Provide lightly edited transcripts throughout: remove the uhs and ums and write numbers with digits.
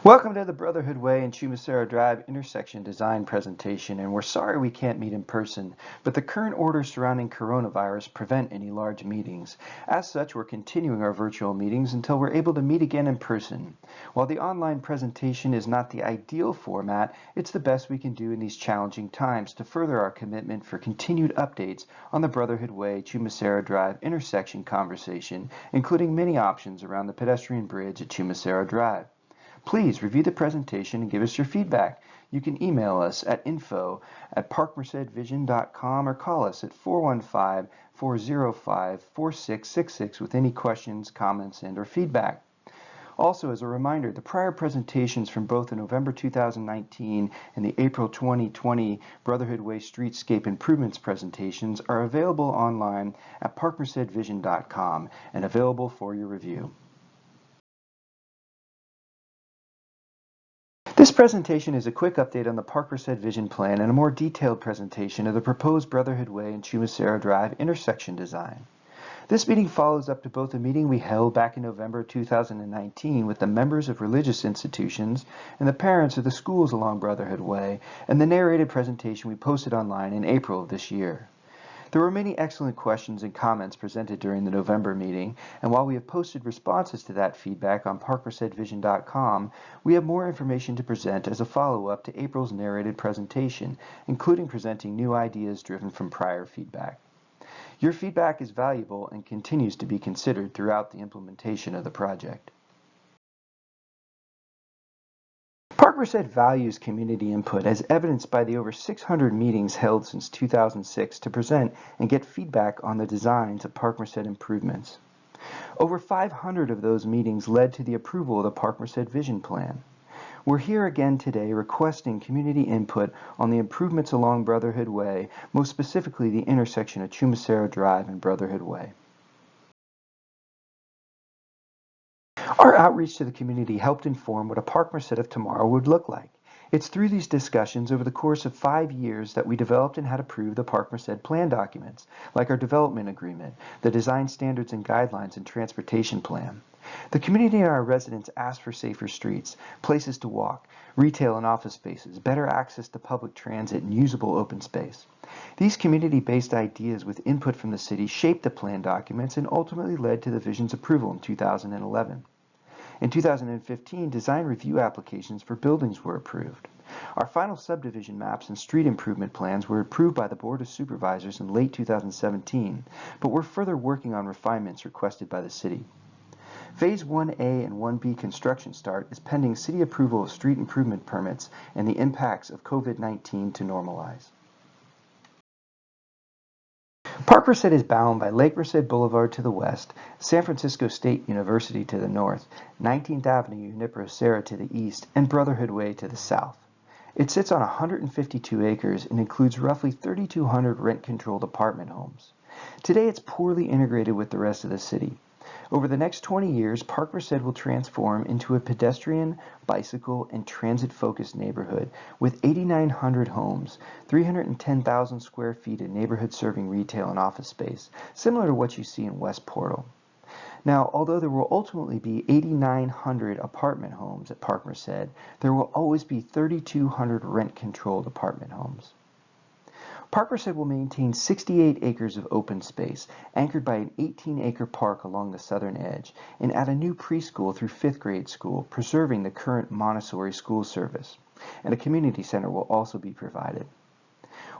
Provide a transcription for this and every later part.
Welcome to the Brotherhood Way and Chumacero Drive intersection design presentation, and we're sorry we can't meet in person, but the current orders surrounding coronavirus prevent any large meetings. As such, we're continuing our virtual meetings until we're able to meet again in person. While the online presentation is not the ideal format, it's the best we can do in these challenging times to further our commitment for continued updates on the Brotherhood Way Chumacero Drive intersection conversation, including many options around the pedestrian bridge at Chumacero Drive. Please review the presentation and give us your feedback. You can email us at info@parkmercedvision.com or call us at 415-405-4666 with any questions, comments, and/or feedback. Also, as a reminder, the prior presentations from both the November 2019 and the April 2020 Brotherhood Way Streetscape Improvements presentations are available online at parkmercedvision.com and available for your review. This presentation is a quick update on the Park Merced Vision Plan and a more detailed presentation of the proposed Brotherhood Way and Chumacero Drive intersection design. This meeting follows up to both a meeting we held back in November 2019 with the members of religious institutions and the parents of the schools along Brotherhood Way, and the narrated presentation we posted online in April of this year. There were many excellent questions and comments presented during the November meeting, and while we have posted responses to that feedback on parkmercedvision.com, we have more information to present as a follow-up to April's narrated presentation, including presenting new ideas driven from prior feedback. Your feedback is valuable and continues to be considered throughout the implementation of the project. Park Merced values community input as evidenced by the over 600 meetings held since 2006 to present and get feedback on the designs of Park Merced improvements. Over 500 of those meetings led to the approval of the Park Merced Vision Plan. We're here again today requesting community input on the improvements along Brotherhood Way, most specifically the intersection of Chumacero Drive and Brotherhood Way. Our outreach to the community helped inform what a Park Merced of tomorrow would look like. It's through these discussions over the course of 5 years that we developed and had approved the Park Merced plan documents, like our development agreement, the design standards and guidelines, and transportation plan. The community and our residents asked for safer streets, places to walk, retail and office spaces, better access to public transit, and usable open space. These community-based ideas with input from the city shaped the plan documents and ultimately led to the vision's approval in 2011. In 2015, design review applications for buildings were approved. Our final subdivision maps and street improvement plans were approved by the Board of Supervisors in late 2017, but we're further working on refinements requested by the city. Phase 1A and 1B construction start is pending city approval of street improvement permits and the impacts of COVID-19 to normalize. Park Merced is bound by Lake Merced Boulevard to the west, San Francisco State University to the north, 19th Avenue, Junipero Serra to the east, and Brotherhood Way to the south. It sits on 152 acres and includes roughly 3,200 rent-controlled apartment homes. Today it's poorly integrated with the rest of the city. Over the next 20 years, Park Merced will transform into a pedestrian, bicycle, and transit-focused neighborhood with 8,900 homes, 310,000 square feet of neighborhood-serving retail and office space, similar to what you see in West Portal. Now, although there will ultimately be 8,900 apartment homes at Park Merced, there will always be 3,200 rent-controlled apartment homes. Park Merced will maintain 68 acres of open space, anchored by an 18-acre park along the southern edge, and add a new preschool through 5th grade school, preserving the current Montessori school service. And a community center will also be provided.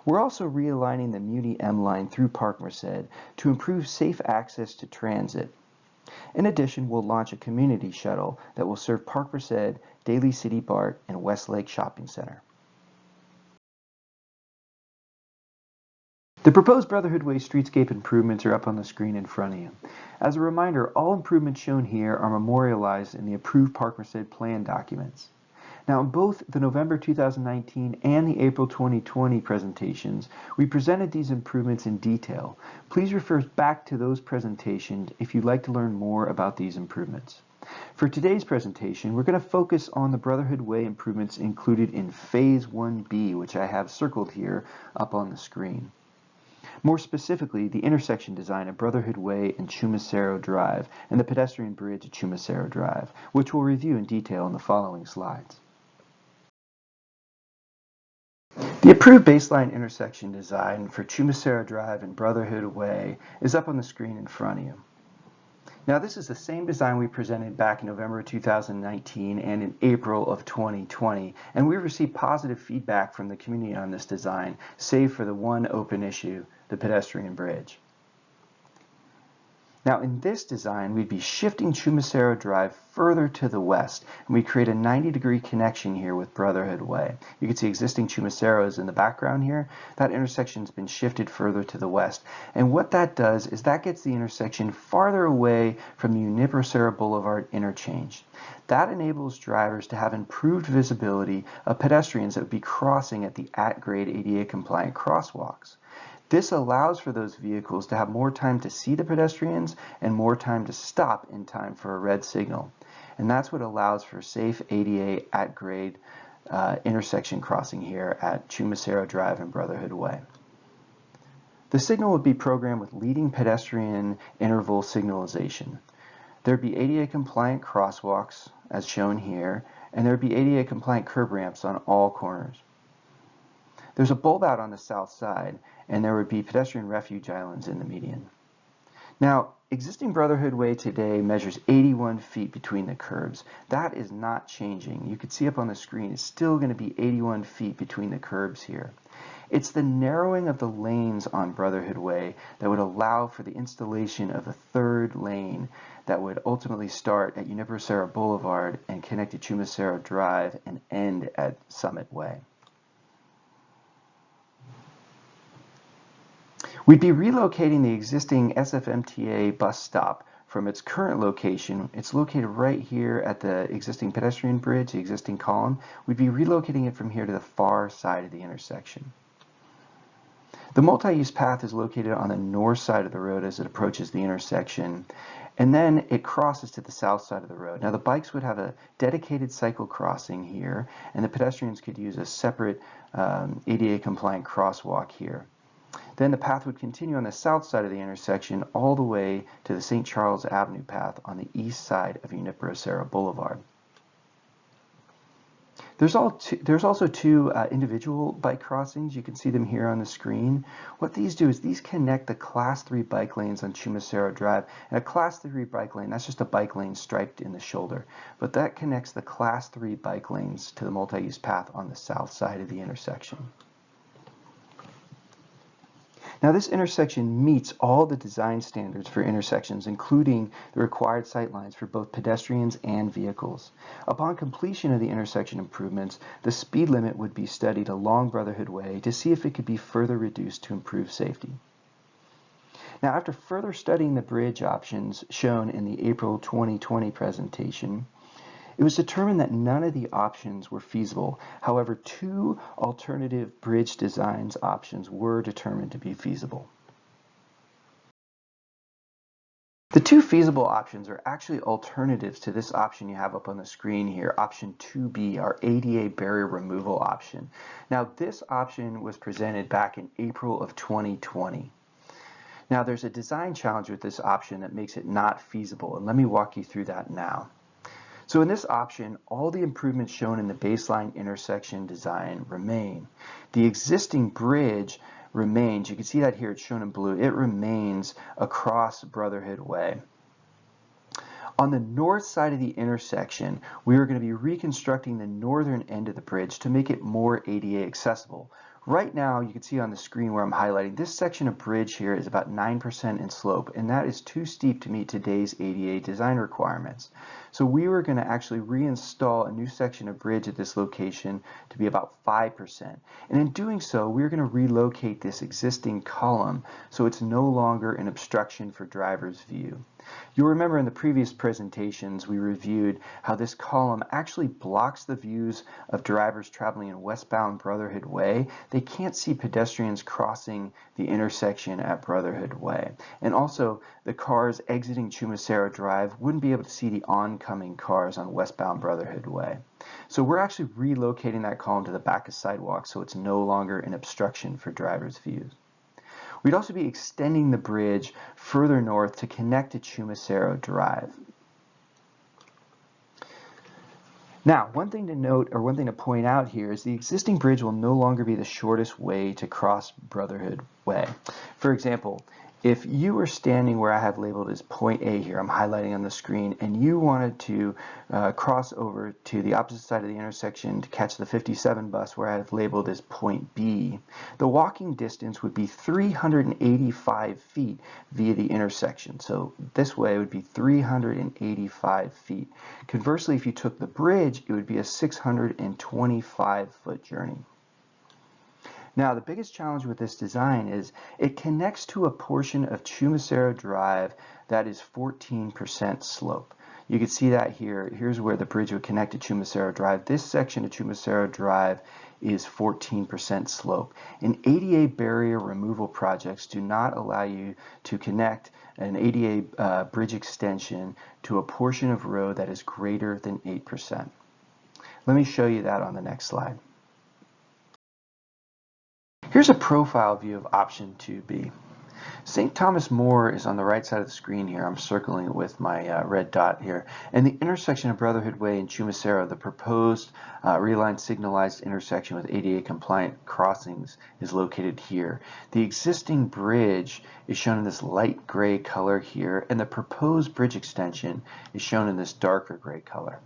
We're also realigning the Muni M line through Park Merced to improve safe access to transit. In addition, we'll launch a community shuttle that will serve Park Merced, Daly City BART, and Westlake Shopping Center. The proposed Brotherhood Way streetscape improvements are up on the screen in front of you. As a reminder, all improvements shown here are memorialized in the approved Park Merced plan documents. Now, in both the November 2019 and the April 2020 presentations, we presented these improvements in detail. Please refer back to those presentations if you'd like to learn more about these improvements. For today's presentation, we're going to focus on the Brotherhood Way improvements included in Phase 1B, which I have circled here up on the screen. More specifically, the intersection design at Brotherhood Way and Chumacero Drive, and the pedestrian bridge at Chumacero Drive, which we'll review in detail in the following slides. The approved baseline intersection design for Chumacero Drive and Brotherhood Way is up on the screen in front of you. Now, this is the same design we presented back in November 2019 and in April of 2020, and we received positive feedback from the community on this design, save for the one open issue, the pedestrian bridge. Now, in this design, we'd be shifting Chumacero Drive further to the west, and we create a 90-degree connection here with Brotherhood Way. You can see existing Chumaceros in the background here. That intersection's been shifted further to the west. And what that does is that gets the intersection farther away from the Junipero Boulevard interchange. That enables drivers to have improved visibility of pedestrians that would be crossing at the at-grade ADA-compliant crosswalks. This allows for those vehicles to have more time to see the pedestrians and more time to stop in time for a red signal. And that's what allows for safe ADA at-grade intersection crossing here at Chumacero Drive and Brotherhood Way. The signal would be programmed with leading pedestrian interval signalization. There'd be ADA-compliant crosswalks, as shown here, and there'd be ADA-compliant curb ramps on all corners. There's a bulb out on the south side, and there would be pedestrian refuge islands in the median. Now, existing Brotherhood Way today measures 81 feet between the curbs. That is not changing. You can see up on the screen, it's still going to be 81 feet between the curbs here. It's the narrowing of the lanes on Brotherhood Way that would allow for the installation of a third lane that would ultimately start at Junipero Boulevard and connect to Chumacero Drive and end at Summit Way. We'd be relocating the existing SFMTA bus stop from its current location. It's located right here at the existing pedestrian bridge, the existing column. We'd be relocating it from here to the far side of the intersection. The multi-use path is located on the north side of the road as it approaches the intersection, and then it crosses to the south side of the road. Now, the bikes would have a dedicated cycle crossing here, and the pedestrians could use a separate ADA-compliant crosswalk here. Then the path would continue on the south side of the intersection all the way to the St. Charles Avenue path on the east side of Junipero Boulevard. There's also two individual bike crossings. You can see them here on the screen. What these do is these connect the Class 3 bike lanes on Chumacero Drive. And a Class 3 bike lane, that's just a bike lane striped in the shoulder. But that connects the Class 3 bike lanes to the multi-use path on the south side of the intersection. Now, this intersection meets all the design standards for intersections, including the required sight lines for both pedestrians and vehicles. Upon completion of the intersection improvements, the speed limit would be studied along Brotherhood Way to see if it could be further reduced to improve safety. Now, after further studying the bridge options shown in the April 2020 presentation, it was determined that none of the options were feasible. However, two alternative bridge designs options were determined to be feasible. The two feasible options are actually alternatives to this option you have up on the screen here, option 2B, our ADA barrier removal option. Now, this option was presented back in April of 2020. Now, there's a design challenge with this option that makes it not feasible, and let me walk you through that now. So in this option, all the improvements shown in the baseline intersection design remain. The existing bridge remains. You can see that here, it's shown in blue. It remains across Brotherhood Way. On the north side of the intersection, we are going to be reconstructing the northern end of the bridge to make it more ADA accessible. Right now, you can see on the screen where I'm highlighting, this section of bridge here is about 9% in slope, and that is too steep to meet today's ADA design requirements. So we were going to actually reinstall a new section of bridge at this location to be about 5%. And in doing so, we're going to relocate this existing column so it's no longer an obstruction for driver's view. You'll remember in the previous presentations we reviewed how this column actually blocks the views of drivers traveling in westbound Brotherhood Way. They can't see pedestrians crossing the intersection at Brotherhood Way. And also, the cars exiting Chumacero Drive wouldn't be able to see the oncoming cars on westbound Brotherhood Way. So we're actually relocating that column to the back of sidewalk so it's no longer an obstruction for drivers' views. We'd also be extending the bridge further north to connect to Chumacero Drive. Now, one thing to note, or one thing to point out here, is the existing bridge will no longer be the shortest way to cross Brotherhood Way. For example, if you were standing where I have labeled as point A here, I'm highlighting on the screen, and you wanted to cross over to the opposite side of the intersection to catch the 57 bus where I have labeled as point B, the walking distance would be 385 feet via the intersection. So this way it would be 385 feet. Conversely, if you took the bridge, it would be a 625-foot journey. Now, the biggest challenge with this design is it connects to a portion of Chumacero Drive that is 14% slope. You can see that here. Here's where the bridge would connect to Chumacero Drive. This section of Chumacero Drive is 14% slope. And ADA barrier removal projects do not allow you to connect an ADA bridge extension to a portion of road that is greater than 8%. Let me show you that on the next slide. Here's a profile view of option 2B. St. Thomas More is on the right side of the screen here. I'm circling it with my red dot here. And the intersection of Brotherhood Way and Chumacero, the proposed realigned signalized intersection with ADA compliant crossings, is located here. The existing bridge is shown in this light gray color here, and the proposed bridge extension is shown in this darker gray color.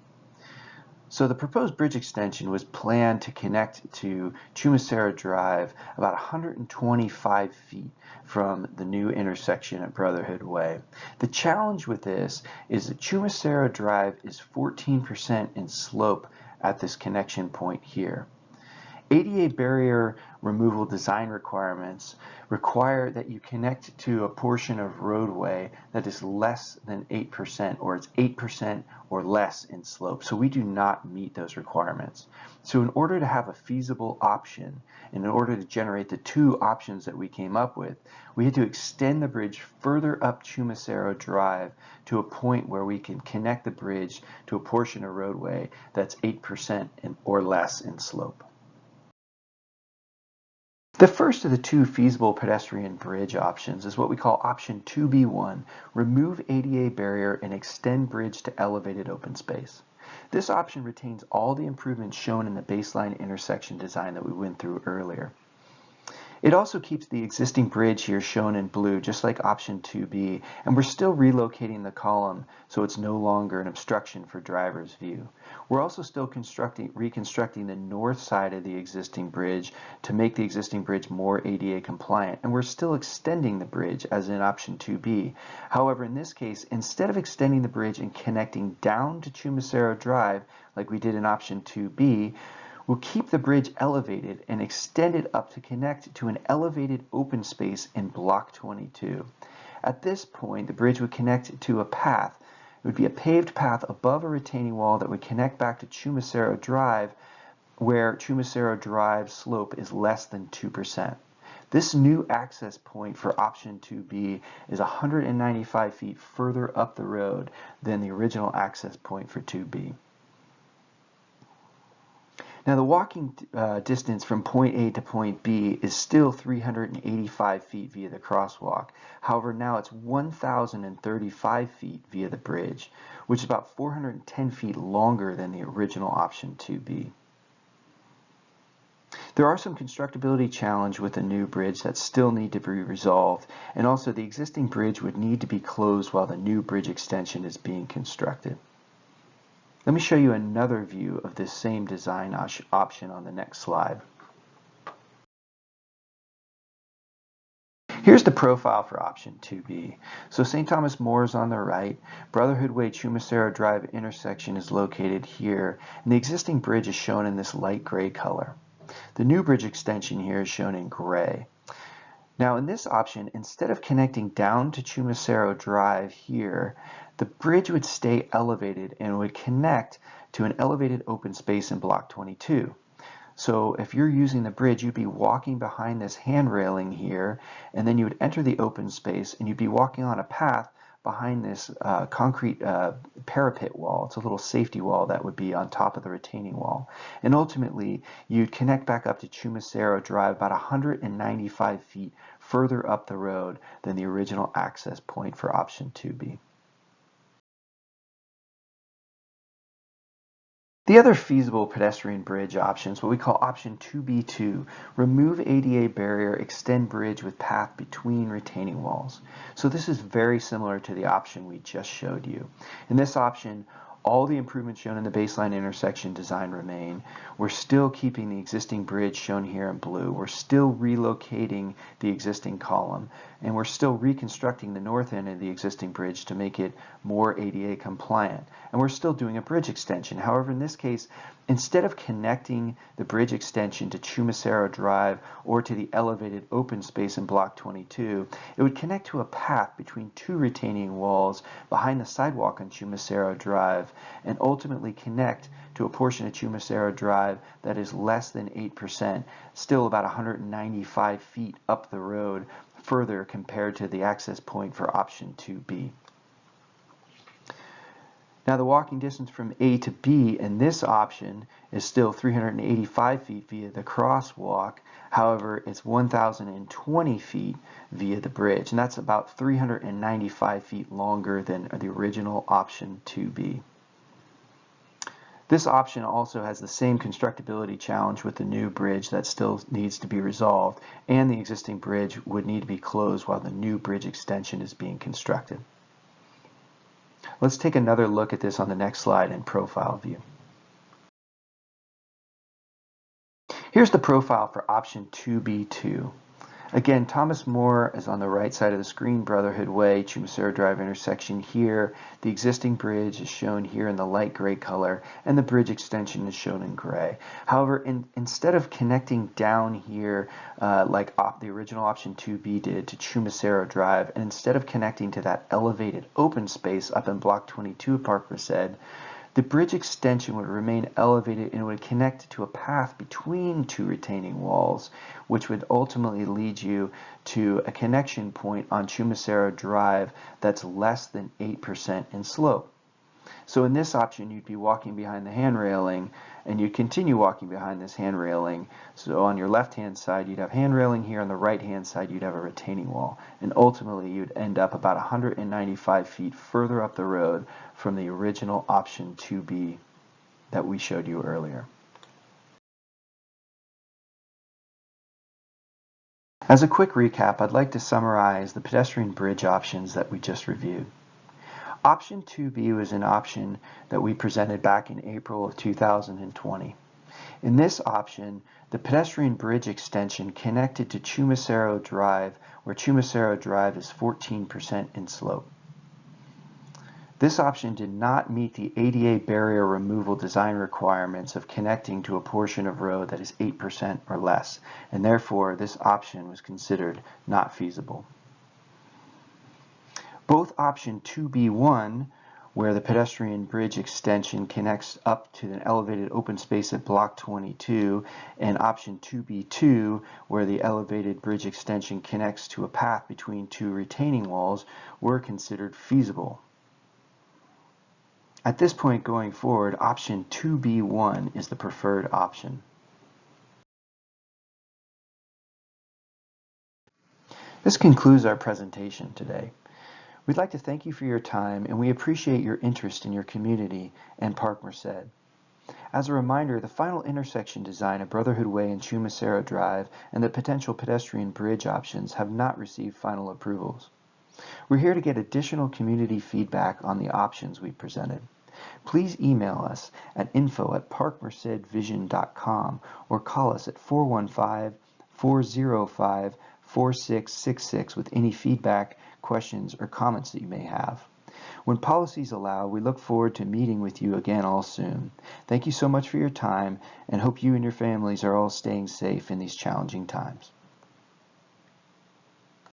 So the proposed bridge extension was planned to connect to Chumacero Drive about 125 feet from the new intersection at Brotherhood Way. The challenge with this is that Chumacero Drive is 14% in slope at this connection point here. ADA barrier removal design requirements require that you connect to a portion of roadway that is less than 8%, or it's 8% or less in slope. So we do not meet those requirements. So in order to have a feasible option, and in order to generate the two options that we came up with, we had to extend the bridge further up Chumacero Drive to a point where we can connect the bridge to a portion of roadway that's 8% or less in slope. The first of the two feasible pedestrian bridge options is what we call option 2B1, remove ADA barrier and extend bridge to elevated open space. This option retains all the improvements shown in the baseline intersection design that we went through earlier. It also keeps the existing bridge here shown in blue, just like option 2B, and we're still relocating the column so it's no longer an obstruction for driver's view. We're also still reconstructing the north side of the existing bridge to make the existing bridge more ADA compliant, and we're still extending the bridge as in option 2B. However, in this case, instead of extending the bridge and connecting down to Chumacero Drive like we did in option 2B, we'll keep the bridge elevated and extend it up to connect to an elevated open space in block 22. At this point, the bridge would connect to a path. It would be a paved path above a retaining wall that would connect back to Chumacero Drive, where Chumacero Drive slope is less than 2%. This new access point for option 2B is 195 feet further up the road than the original access point for 2B. Now the walking distance from point A to point B is still 385 feet via the crosswalk. However, now it's 1,035 feet via the bridge, which is about 410 feet longer than the original option 2B. There are some constructability challenges with the new bridge that still need to be resolved, and also the existing bridge would need to be closed while the new bridge extension is being constructed. Let me show you another view of this same design option on the next slide. Here's the profile for option 2B. So St. Thomas More is on the right, Brotherhood Way Chumacero Drive intersection is located here, and the existing bridge is shown in this light gray color. The new bridge extension here is shown in gray. Now in this option, instead of connecting down to Chumacero Drive here, the bridge would stay elevated and would connect to an elevated open space in block 22. So if you're using the bridge, you'd be walking behind this hand railing here, and then you would enter the open space and you'd be walking on a path behind this concrete parapet wall. It's a little safety wall that would be on top of the retaining wall. And ultimately, you'd connect back up to Chumacero Drive about 195 feet further up the road than the original access point for option 2B. The other feasible pedestrian bridge options, what we call option 2B2, remove ADA barrier, extend bridge with path between retaining walls. So this is very similar to the option we just showed you. In this option, all the improvements shown in the baseline intersection design remain. We're still keeping the existing bridge shown here in blue. We're still relocating the existing column, and we're still reconstructing the north end of the existing bridge to make it more ADA compliant. And we're still doing a bridge extension. However, in this case, instead of connecting the bridge extension to Chumacero Drive or to the elevated open space in Block 22, it would connect to a path between two retaining walls behind the sidewalk on Chumacero Drive and ultimately connect to a portion of Chumacero Drive that is less than 8%, still about 195 feet up the road further compared to the access point for option 2B. Now the walking distance from A to B in this option is still 385 feet via the crosswalk. However, it's 1,020 feet via the bridge, and that's about 395 feet longer than the original option 2B. This option also has the same constructability challenge with the new bridge that still needs to be resolved, and the existing bridge would need to be closed while the new bridge extension is being constructed. Let's take another look at this on the next slide in profile view. Here's the profile for option 2B2. Again, Thomas More is on the right side of the screen, Brotherhood Way, Chumacero Drive intersection here. The existing bridge is shown here in the light gray color, and the bridge extension is shown in gray. However, instead of connecting down here like the original option 2B did to Chumacero Drive, and instead of connecting to that elevated open space up in Block 22 of Park Merced, the bridge extension would remain elevated and would connect to a path between two retaining walls, which would ultimately lead you to a connection point on Chumacero Drive that's less than 8% in slope. So in this option, you'd be walking behind the hand railing, and you'd continue walking behind this hand railing. So on your left-hand side, you'd have hand railing here. On the right-hand side, you'd have a retaining wall. And ultimately, you'd end up about 195 feet further up the road from the original option 2B that we showed you earlier. As a quick recap, I'd like to summarize the pedestrian bridge options that we just reviewed. Option 2B was an option that we presented back in April of 2020. In this option, the pedestrian bridge extension connected to Chumacero Drive, where Chumacero Drive is 14% in slope. This option did not meet the ADA barrier removal design requirements of connecting to a portion of road that is 8% or less, and therefore this option was considered not feasible. Both option 2B1, where the pedestrian bridge extension connects up to an elevated open space at Block 22, and option 2B2, where the elevated bridge extension connects to a path between two retaining walls, were considered feasible. At this point going forward, option 2B1 is the preferred option. This concludes our presentation today. We'd like to thank you for your time, and we appreciate your interest in your community and Park Merced. As a reminder, the final intersection design of Brotherhood Way and Chumacero Drive and the potential pedestrian bridge options have not received final approvals. We're here to get additional community feedback on the options we presented. Please email us at info@parkmercedvision.com or call us at 415-405-4666 with any feedback, questions, or comments that you may have. When policies allow, we look forward to meeting with you again all soon. Thank you so much for your time, and hope you and your families are all staying safe in these challenging times.